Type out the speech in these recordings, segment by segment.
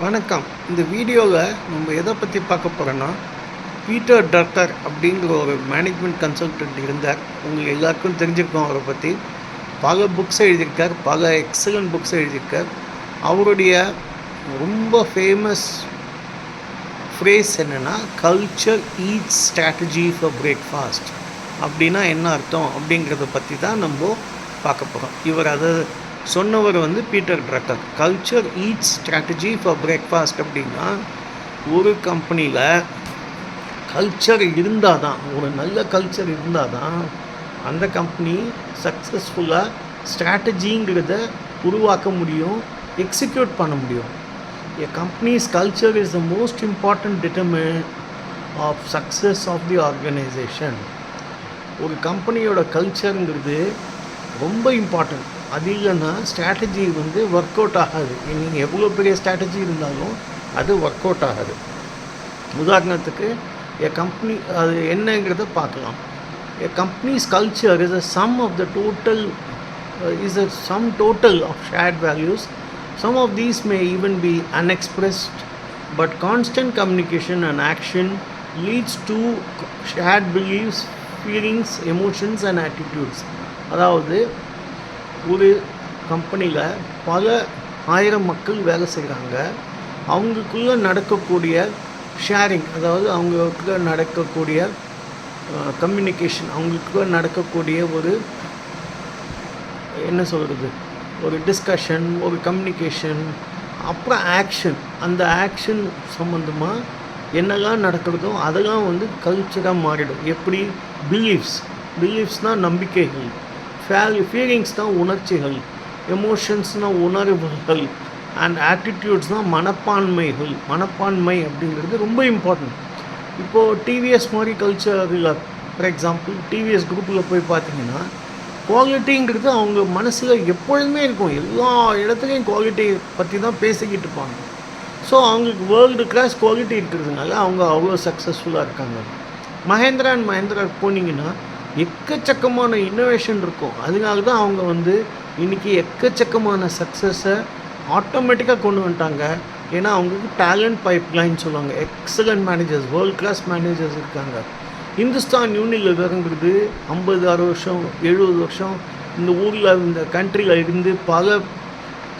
வணக்கம். இந்த வீடியோவில் நம்ம எதை பற்றி பார்க்க போகிறோன்னா, பீட்டர் ட்ரக்கர் அப்படிங்கிற ஒரு மேனேஜ்மெண்ட் கன்சல்டன்ட் இருந்தார். உங்களுக்கு எல்லாருக்கும் தெரிஞ்சிருக்கோம் அவரை பற்றி. பல புக்ஸ் எழுதியிருக்கார், பல எக்ஸலண்ட் புக்ஸ் எழுதியிருக்கார். அவருடைய ரொம்ப ஃபேமஸ் ஃப்ரேஸ் என்னென்னா, culture eats strategy for breakfast அப்படின்னா என்ன அர்த்தம் அப்படிங்கிறத பற்றி தான் நம்ம பார்க்க போகிறோம். இவர் அதை சொன்னவர் Peter trucker. Culture eats strategy for breakfast அப்படின்னா, ஒரு கம்பெனியில் கல்ச்சர் இருந்தால் தான், ஒரு நல்ல கல்ச்சர் இருந்தால் தான் அந்த கம்பெனி சக்ஸஸ்ஃபுல்லாக ஸ்ட்ராட்டஜிங்கிறத உருவாக்க முடியும், எக்ஸிக்யூட் பண்ண முடியும். A company's culture is the most important determinant of success of the organization. ஒரு கம்பெனியோட கல்ச்சருங்கிறது ரொம்ப இம்பார்ட்டன்ட். அது இல்லைன்னா ஸ்ட்ராட்டஜி ஒர்க் அவுட் ஆகாது. நீங்கள் எவ்வளோ பெரிய ஸ்ட்ராட்டஜி இருந்தாலும் அது ஒர்க் அவுட் ஆகாது. உதாரணத்துக்கு கம்பெனி அது என்னங்கிறத பார்க்கலாம். Company's culture is a sum of the total sum total of shared values. Some of these may even be unexpressed, but constant communication and action leads to shared beliefs, feelings, emotions and attitudes. அதாவது ஒரு கம்பெனியில் பல ஆயிரம் மக்கள் வேலை செய்கிறாங்க. அவங்களுக்குள்ளே நடக்கக்கூடிய ஷேரிங், அதாவது அவங்களுக்குள்ள நடக்கக்கூடிய கம்யூனிகேஷன், அவங்களுக்குள்ள நடக்கக்கூடிய ஒரு என்ன சொல்கிறது, ஒரு டிஸ்கஷன், ஒரு கம்யூனிகேஷன், அப்புறம் ஆக்ஷன். அந்த ஆக்ஷன் சம்மந்தமாக என்னெல்லாம் நடக்கிறதோ அதெல்லாம் கல்ச்சராக மாறிடும். எப்படி? பிலீஃப்ஸ்னால் நம்பிக்கைகள், ஃபீலிங்ஸ்னால் உணர்ச்சிகள், எமோஷன்ஸ்னால் உணர்வுகள், அண்ட் ஆட்டிடியூட்ஸ்னால் மனப்பான்மை அப்படிங்கிறது ரொம்ப இம்பார்ட்டன்ட். இப்போது டிவிஎஸ் மாதிரி கல்ச்சரில், ஃபார் எக்ஸாம்பிள் டிவிஎஸ் குரூப்பில் போய் பார்த்தீங்கன்னா, குவாலிட்டிங்கிறது அவங்க மனசில் எப்பொழுதுமே இருக்கும். எல்லா இடத்துலையும் குவாலிட்டி பற்றி தான் பேசிக்கிட்டு இருப்பாங்க. ஸோ அவங்களுக்கு வேர்ல்டு கிளாஸ் குவாலிட்டி இருக்கிறதுனால அவங்க அவ்வளோ சக்ஸஸ்ஃபுல்லாக இருக்காங்க. மஹேந்திரா போனீங்கன்னா எக்கச்சக்கமான இன்னோவேஷன் இருக்கும். அதனால தான் அவங்க இன்றைக்கி எக்கச்சக்கமான சக்ஸஸை ஆட்டோமேட்டிக்காக கொண்டு வந்துட்டாங்க. ஏன்னா அவங்களுக்கு டேலண்ட் பைப்லைன் சொல்லுவாங்க. Excellent managers, world class managers இருக்காங்க. இந்துஸ்தான் யூனிலிவருங்கிறது 50-60 வருஷம் 70 வருஷம் இந்த ஊரில், இந்த கண்ட்ரியில் இருந்து பல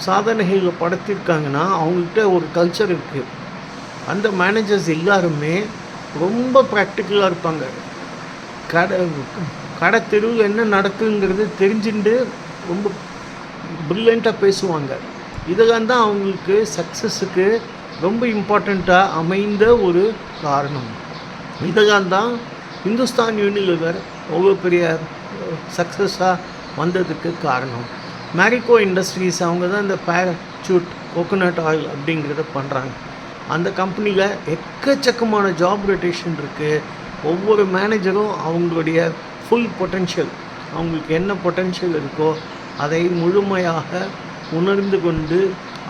சாதனைகளை படைத்திருக்காங்கன்னா அவங்கள்ட்ட ஒரு கல்ச்சர் இருக்குது. அந்த மேனேஜர்ஸ் எல்லாருமே ரொம்ப ப்ராக்டிக்கலாக இருப்பாங்க. கடை தெருவில் என்ன நடக்குங்கிறது தெரிஞ்சுட்டு ரொம்ப ப்ரில்லியண்ட்டாக பேசுவாங்க. இதெல்லாம் தான் அவங்களுக்கு சக்ஸஸுக்கு ரொம்ப இம்பார்ட்டண்ட்டாக அமைந்த ஒரு காரணம். இதெல்லாம் தான் இந்துஸ்தான் யூனிலிவர் அவ்வளோ பெரிய சக்ஸஸாக வந்ததுக்கு காரணம். மேரிகோ இண்டஸ்ட்ரீஸ் அவங்க தான் இந்த பேராசூட் கோகோனட் ஆயில் அப்படிங்கிறத பண்ணுறாங்க. அந்த கம்பெனியில் எக்கச்சக்கமான ஜாப் ரொட்டேஷன் இருக்குது. ஒவ்வொரு மேனேஜரும் அவங்களுடைய ஃபுல் பொட்டென்ஷியல், அவங்களுக்கு என்ன பொட்டென்ஷியல் இருக்கோ அதை முழுமையாக உணர்ந்து கொண்டு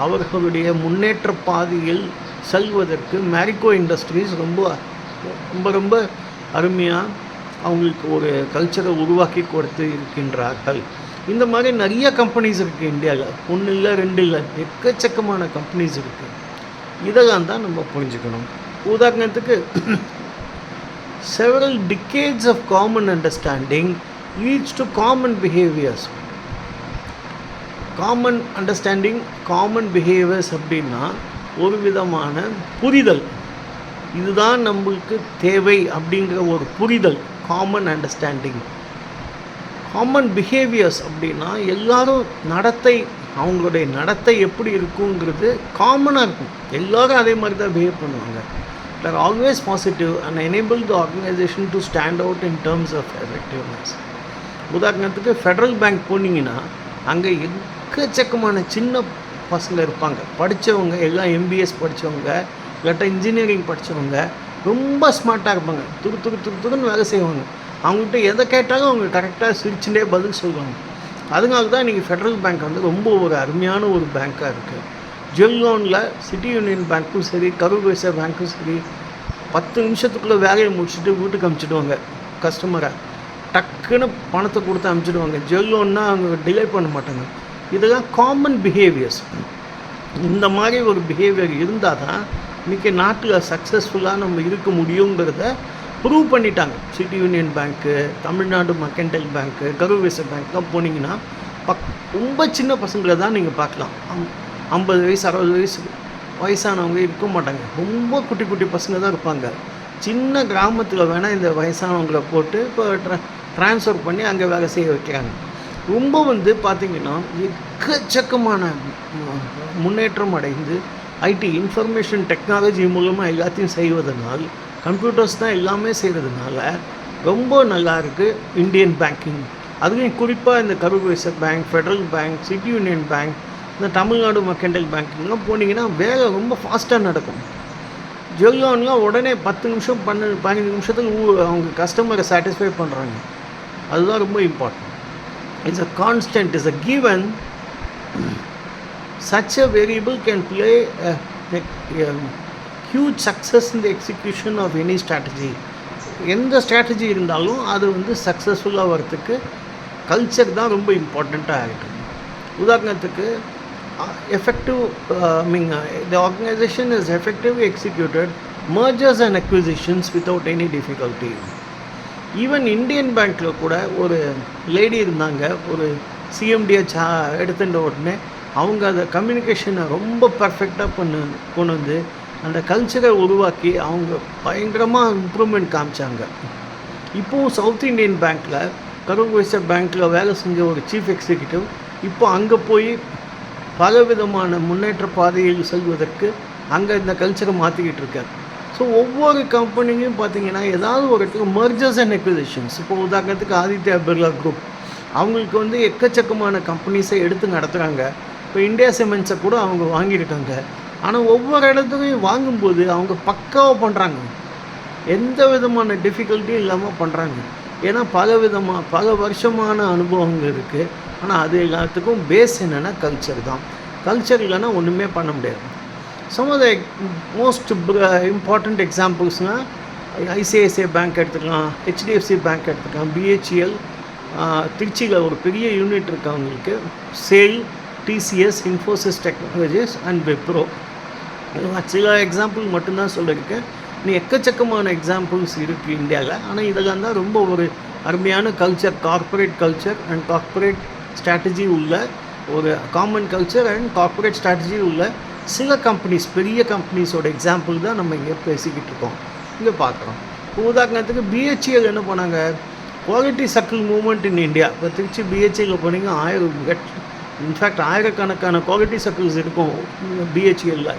அவர்களுடைய முன்னேற்ற பாதையில் செல்வதற்கு மேரிகோ இண்டஸ்ட்ரீஸ் ரொம்ப அருமையாக அவங்களுக்கு ஒரு கல்ச்சரை உருவாக்கி கொடுத்து இருக்கின்றார்கள். இந்த மாதிரி நிறைய கம்பெனிஸ் இருக்குது இந்தியாவில். 1 இல்லை 2 இல்லை, எக்கச்சக்கமான கம்பெனிஸ் இருக்குது. இதெல்லாம் தான் நம்ம புரிஞ்சுக்கணும். உதாரணத்துக்கு several decades of common understanding leads to common behaviors. Common understanding, common behaviours அப்படின்னா ஒரு விதமான புரிதல். இதுதான் நம்மளுக்கு தேவை அப்படிங்கிற ஒரு புரிதல், காமன் அண்டர்ஸ்டாண்டிங். காமன் பிஹேவியர்ஸ் அப்படின்னா எல்லாரும் அவங்களுடைய நடத்தை எப்படி இருக்குங்கிறது காமனாக இருக்கும். எல்லோரும் அதே மாதிரி தான் பிஹேவ் பண்ணுவாங்க. They are always positive and enable the organization to stand out in terms of effectiveness. உதாரணத்துக்கு ஃபெடரல் பேங்க் போனீங்கன்னா அங்கே எக்கச்சக்கமான சின்ன பசங்க இருப்பாங்க. படித்தவங்க எல்லாம் எம்பிஎஸ் படித்தவங்க, இல்லாட்டா இன்ஜினியரிங் படித்தவங்க, ரொம்ப ஸ்மார்ட்டாக இருப்பாங்க. துருன்னு வேலை செய்வாங்க. அவங்ககிட்ட எதை கேட்டாலும் அவங்க கரெக்டாக சிரிச்சுட்டே பதில் சொல்லுவாங்க. அதனால தான் இன்றைக்கி ஃபெடரல் பேங்க் ரொம்ப ஒரு அருமையான ஒரு பேங்க்காக இருக்குது. ஜெல்லோனில் சிட்டி யூனியன் பேங்க்கும் சரி, கரூர் வைஸ்யா பேங்க்கும் சரி, 10 நிமிஷத்துக்குள்ளே வேலையை முடிச்சுட்டு வீட்டுக்கு அனுப்பிச்சிடுவாங்க. கஸ்டமரை டக்குன்னு பணத்தை கொடுத்து அனுப்பிச்சிடுவாங்க. ஜெல்லோன்னா அவங்க டிலே பண்ண மாட்டாங்க. இதெல்லாம் காமன் பிஹேவியர்ஸ். இந்த மாதிரி ஒரு பிஹேவியர் இருந்தால் தான் இன்றைக்கி நாட்டில் சக்ஸஸ்ஃபுல்லாக நம்ம இருக்க முடியுங்கிறத ப்ரூவ் பண்ணிட்டாங்க. சிட்டி யூனியன் பேங்க்கு, தமிழ்நாடு மெர்கன்டைல் பேங்க்கு, கரூர் வைஸ்யா பேங்க்லாம் போனீங்கன்னா ரொம்ப சின்ன பசங்களை தான் நீங்கள் பார்க்கலாம். 50 வயசு 60 வயசு வயசானவங்க இருக்க மாட்டாங்க. ரொம்ப குட்டி குட்டி பசங்க தான் இருப்பாங்க. சின்ன கிராமத்தில் வேணால் இந்த வயசானவங்களை போட்டு இப்போ ட்ரான்ஸ்ஃபர் பண்ணி அங்கே வேலை செய்ய வைக்கிறாங்க. ரொம்ப பார்த்திங்கன்னா எக்கச்சக்கமான முன்னேற்றம் அடைந்து ஐடி இன்ஃபர்மேஷன் டெக்னாலஜி மூலமாக எல்லாத்தையும் செய்வதனால், கம்ப்யூட்டர்ஸ் தான் எல்லாமே செய்கிறதுனால ரொம்ப நல்லா இருக்குது இந்தியன் பேங்கிங். அதுலேயும் குறிப்பாக இந்த Karur Vysya bank, federal bank, city union bank, இந்த தமிழ்நாடு மெர்கன்டைல் பேங்க்கிங்லாம் போனீங்கன்னா வேலை ரொம்ப ஃபாஸ்ட்டாக நடக்கும். ஜெல்லோன்லாம் உடனே 10 நிமிஷம் 15 நிமிஷத்துக்கு அவங்க கஸ்டமரை சாட்டிஸ்ஃபை பண்ணுறாங்க. அதுதான் ரொம்ப important. It's a constant, it's a given. Such a variable can play a huge success in the execution of any strategy. எந்த ஸ்ட்ராட்டஜி இருந்தாலும் அது சக்ஸஸ்ஃபுல்லாக வரத்துக்கு கல்ச்சர் தான் ரொம்ப இம்பார்ட்டண்ட்டாக ஆகிட்டு. உதாரணத்துக்கு effective the organization is effectively executed mergers and acquisitions without any difficulty. Even Indian பேங்க்கில் கூட ஒரு லேடி இருந்தாங்க. ஒரு சிஎம்டியை எடுத்துட்ட உடனே அவங்க அதை கம்யூனிகேஷனை ரொம்ப பர்ஃபெக்டாக கொண்டு வந்து அந்த கல்ச்சரை உருவாக்கி அவங்க பயங்கரமாக இம்ப்ரூவ்மெண்ட் காமிச்சாங்க. இப்போவும் சவுத் இந்தியன் பேங்க்கில், கரூர் வைஸ்யா பேங்க்கில் வேலை செஞ்ச ஒரு சீஃப் எக்ஸிக்யூட்டிவ் இப்போ அங்கே போய் பலவிதமான முன்னேற்ற பாதையில் செல்வதற்கு அங்கே இந்த கல்ச்சரை மாற்றிக்கிட்டு இருக்கார். ஸோ ஒவ்வொரு கம்பெனிலையும் பார்த்தீங்கன்னா ஏதாவது ஒரு இடத்துக்கு மர்ஜர்ஸ் அண்ட் அக்விசிஷன்ஸ். இப்போ உதாரணத்துக்கு ஆதித்யா பிர்லா குரூப் அவங்களுக்கு எக்கச்சக்கமான கம்பெனிஸை எடுத்து நடத்துகிறாங்க. இப்போ இந்தியா சிமெண்ட்ஸை கூட அவங்க வாங்கியிருக்காங்க. ஆனால் ஒவ்வொரு இடத்துலையும் வாங்கும்போது அவங்க பக்காவாக பண்ணுறாங்க. எந்த விதமான டிஃபிகல்ட்டியும் இல்லாமல் பண்ணுறாங்க. ஏன்னா பல வருஷமான அனுபவங்கள் இருக்குது. ஆனால் அது எல்லாத்துக்கும் பேஸ் என்னென்னா கல்ச்சர் தான். கல்ச்சர் இல்லைன்னா ஒன்றுமே பண்ண முடியாது. Some of the most important examples-னா ஐசிஐசிஐ பேங்க் எடுத்துக்கலாம், ஹெச்டிஎஃப்சி பேங்க் எடுத்துக்கலாம், பிஹெச்இஎல், திருச்சியில் ஒரு பெரிய யூனிட் இருக்குது அவங்களுக்கு, SAIL, TCS, Infosys technologies and Wipro. சில எக்ஸாம்பிள் மட்டும்தான் சொல்லியிருக்கேன். இன்னும் எக்கச்சக்கமான எக்ஸாம்பிள்ஸ் இருக்குது இந்தியாவில். ஆனால் இதெல்லாம் தான் ரொம்ப ஒரு அருமையான culture, corporate culture and corporate strategy உள்ள ஒரு common culture and corporate strategy உள்ள சில கம்பெனிஸ், பெரிய கம்பெனிஸோட எக்ஸாம்பிள் தான் நம்ம இங்கே பேசிக்கிட்டு இருக்கோம், இங்கே பார்க்குறோம். உதாரணத்துக்கு பிஹெச்இஎல் என்ன பண்ணாங்க, quality circle movement in India. இப்போ திருச்சி பிஹெச்இஎல் போனீங்கன்னா இன்ஃபேக்ட் ஆயிரக்கணக்கான குவாலிட்டி சர்க்கிள்ஸ் இருக்கும் பிஹெச்இஎல்ல.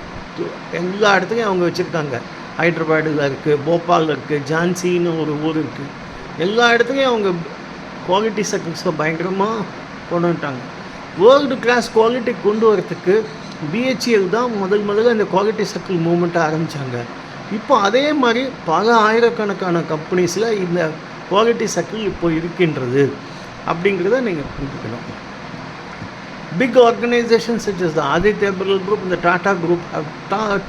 எல்லா இடத்துலையும் அவங்க வச்சுருக்காங்க. ஹைதராபாடில் இருக்குது, போபாலில் இருக்குது, ஜான்சின்னு ஒரு ஊர் இருக்குது. எல்லா இடத்துலையும் அவங்க குவாலிட்டி சர்க்கிள்ஸை பயங்கரமாக கொண்டு வந்துட்டாங்க. வேர்ல்டு கிளாஸ் குவாலிட்டி கொண்டு வரத்துக்கு பிஹெச்இஎல் தான் முதல்ல இந்த குவாலிட்டி சர்க்கிள் மூவ்மெண்ட்டை ஆரம்பித்தாங்க. இப்போ அதே மாதிரி பல ஆயிரக்கணக்கான கம்பெனிஸில் இந்த குவாலிட்டி சர்க்கிள் இப்போ இருக்கின்றது அப்படிங்கிறத நீங்கள் புரிஞ்சுக்கணும். Big organisation such as the Aditya Birla group, இந்த டாடா குரூப்,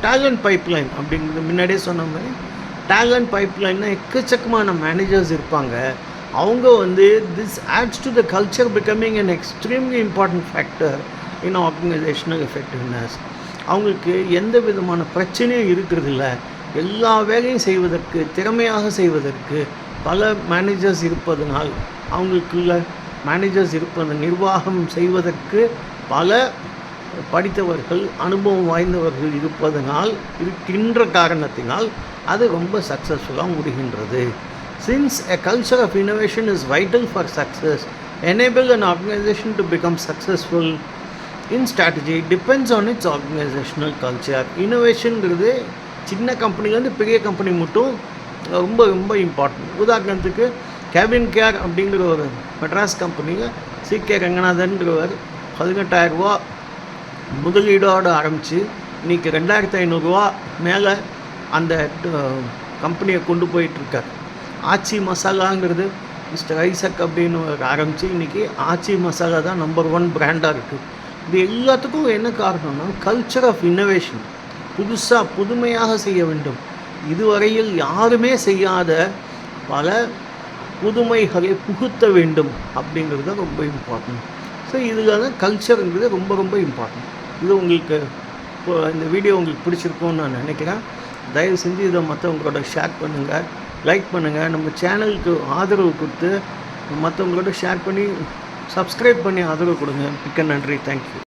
டேலண்ட் பைப்லைன் அப்படிங்கிறது முன்னாடியே சொன்ன மாதிரி டேலண்ட் பைப்லைன்னா எக்கச்சக்கமான மேனேஜர்ஸ் இருப்பாங்க. அவங்க this adds to the culture becoming an extremely important factor in organizational effectiveness. அவங்களுக்கு எந்த விதமான பிரச்சனையும் இருக்கிறதில்ல. எல்லா வேலையும் செய்வதற்கு, திறமையாக செய்வதற்கு பல மேனேஜர்ஸ் இருப்பதனால், அவங்களுக்குள்ள மேனேஜர்ஸ் இருப்பது, நிர்வாகம் செய்வதற்கு பல படித்தவர்கள், அனுபவம் வாய்ந்தவர்கள் இருக்கின்ற காரணத்தினால் அது ரொம்ப சக்ஸஸ்ஃபுல்லாக முடிகின்றது. Since a culture of innovation is vital for success, enable an organization to become successful in strategy depends on its organizational culture. இன்னோவேஷன்ங்கிறது சின்ன கம்பெனிலேருந்து பெரிய கம்பெனி மட்டும் ரொம்ப ரொம்ப இம்பார்ட்டன்ட். உதாரணத்துக்கு கேபின் கேர் அப்படிங்கிற ஒரு மெட்ராஸ் கம்பெனியில் சிகே ரங்கநாதன்கிறவர் 18,000 ரூபா முதலீடோடு ஆரம்பித்து இன்றைக்கி 2,500 ரூபா மேலே அந்த கம்பெனியை கொண்டு போயிட்டுருக்கார். ஆச்சி மசாலாங்கிறது மிஸ்டர் ஐசக் அப்படின்னு ஆரம்பித்து இன்றைக்கி ஆச்சி மசாலா தான் நம்பர் 1 பிராண்டாக இருக்குது. இது எல்லாத்துக்கும் என்ன காரணம்னா கல்ச்சர் ஆஃப் இன்னோவேஷன். புதுமையாக செய்ய வேண்டும். இதுவரையில் யாருமே செய்யாத பல புதுமைகளை புகுத்த வேண்டும் அப்படிங்கிறது தான் ரொம்ப இம்பார்ட்டன்ட். ஸோ இதில் தான் கல்ச்சருங்கிறது ரொம்ப ரொம்ப இம்பார்ட்டன்ட். இது உங்களுக்கு இந்த வீடியோ உங்களுக்கு பிடிச்சிருக்கும்னு நான் நினைக்கிறேன். தயவு செஞ்சு இதை மற்றவங்களோட ஷேர் பண்ணுங்கள், லைக் பண்ணுங்கள். நம்ம சேனலுக்கு ஆதரவு கொடுத்து மற்றவங்களோட ஷேர் பண்ணி சப்ஸ்கிரைப் பண்ணி ஆதரவு கொடுங்க. மிக்க நன்றி. தேங்க்யூ.